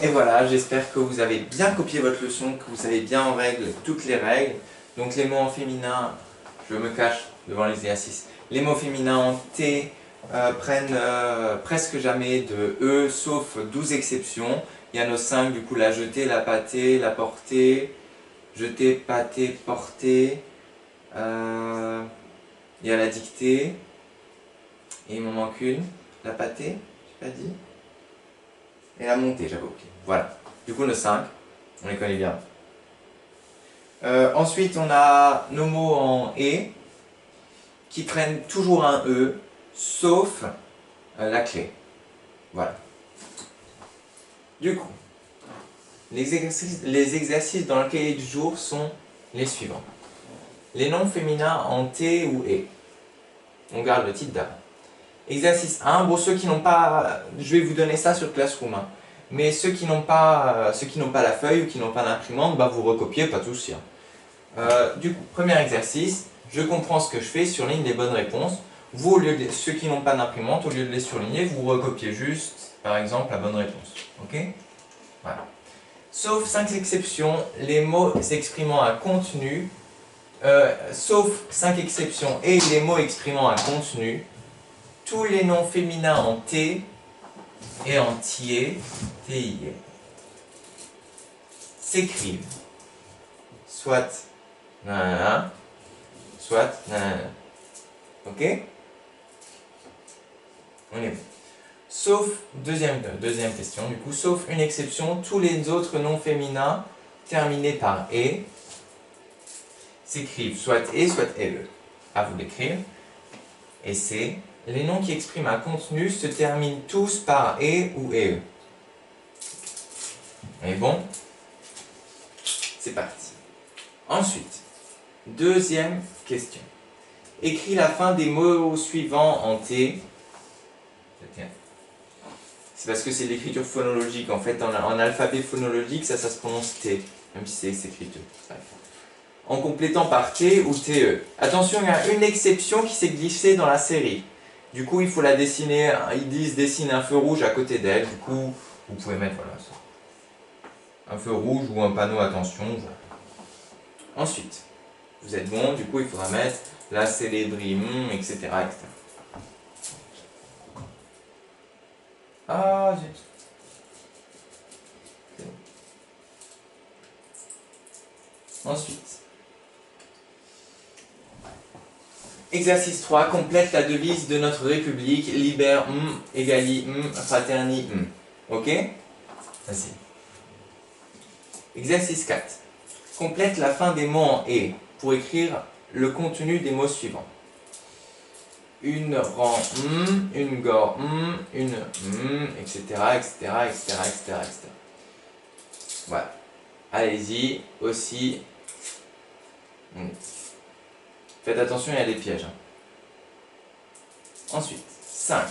Et voilà, j'espère que vous avez bien copié votre leçon, que vous savez bien en règle toutes les règles. Donc les mots en féminin, je me cache devant les exercices. Les mots féminins en T prennent presque jamais de E, sauf 12 exceptions. Il y en a 5, du coup la jetée, la pâtée, la portée, jeter, pâter, porter. Il y a la dictée. Et il m'en manque une. La pâtée, j'ai pas dit. Et la montée, j'avais oublié. Voilà. Du coup, nos 5, on les connaît bien. Ensuite, on a nos mots en et qui prennent toujours un e, sauf la clé. Voilà. Du coup, les exercices dans le cahier du jour sont les suivants. Les noms féminins en t ou e. On garde le titre d'avant. Exercice 1, bon, ceux qui n'ont pas, je vais vous donner ça sur Classroom, hein. Mais ceux qui n'ont pas la feuille ou qui n'ont pas d'imprimante, bah, vous recopiez, pas de souci, hein. Du coup, premier exercice, je comprends ce que je fais, surligne les bonnes réponses. Vous, au lieu de, ceux qui n'ont pas d'imprimante, au lieu de les surligner, vous recopiez juste, par exemple, la bonne réponse. Ok? Voilà. Sauf 5 exceptions, les mots s'exprimant à contenu, sauf 5 exceptions et les mots exprimant un contenu, tous les noms féminins en T et en tier, TIE, s'écrivent soit nanana, soit nanana. Ok? On est bon. Sauf, deuxième question, du coup, sauf une exception, tous les autres noms féminins terminés par E s'écrivent soit E, soit LE. À vous d'écrire. Et c'est, les noms qui expriment un contenu se terminent tous par E ou EE. On est bon? C'est parti. Ensuite, deuxième question. Écris la fin des mots suivants en T. C'est parce que c'est l'écriture phonologique. En fait, en alphabet phonologique, ça se prononce T, même si c'est écrit T. En complétant par T ou TE. Attention, il y a une exception qui s'est glissée dans la série. Du coup, il faut la dessiner. Ils disent dessine un feu rouge à côté d'elle. Du coup, vous pouvez mettre voilà, ça. Un feu rouge ou un panneau attention. Voilà. Ensuite, vous êtes bon. Du coup, il faudra mettre la célébrie, etc., etc. Ah, zut. Ensuite, exercice 3, complète la devise de notre République, liber, egali, fraterni, Ok? Facile. Exercice 4, complète la fin des mots en et pour écrire le contenu des mots suivants. Une rang, une gore, une, etc., etc., etc., etc., etc. Voilà. Allez-y, aussi. Faites attention, il y a des pièges. Ensuite, 5.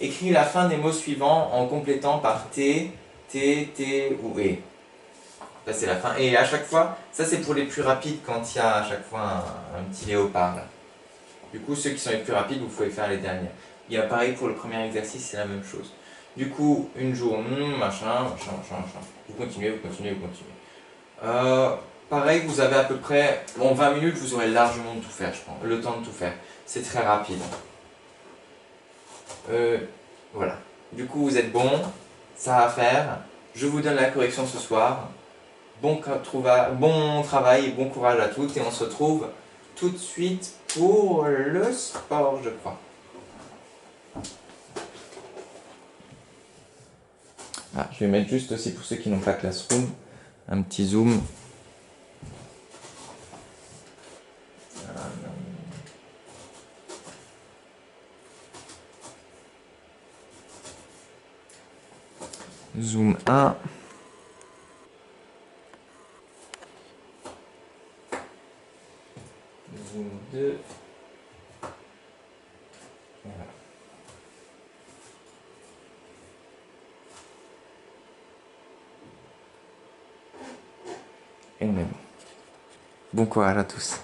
Écris la fin des mots suivants en complétant par T, T, T ou E. Ça, c'est la fin. Et à chaque fois, ça c'est pour les plus rapides quand il y a à chaque fois un petit léopard. Là. Du coup, ceux qui sont les plus rapides, vous pouvez faire les dernières. Il y a pareil pour le premier exercice, c'est la même chose. Du coup, une jour, machin. Vous continuez, vous continuez, vous continuez. Pareil, vous avez à peu près, 20 minutes, vous aurez largement de tout faire, je pense. Le temps de tout faire. C'est très rapide. Voilà. Du coup, vous êtes bon, ça va faire. Je vous donne la correction ce soir. Bon travail et bon courage à toutes. Et on se retrouve tout de suite pour le sport, je crois. Ah, je vais mettre juste aussi pour ceux qui n'ont pas Classroom, un petit zoom. Zoom 1. Zoom 2. Voilà. Et on est bon. Bon courage à tous.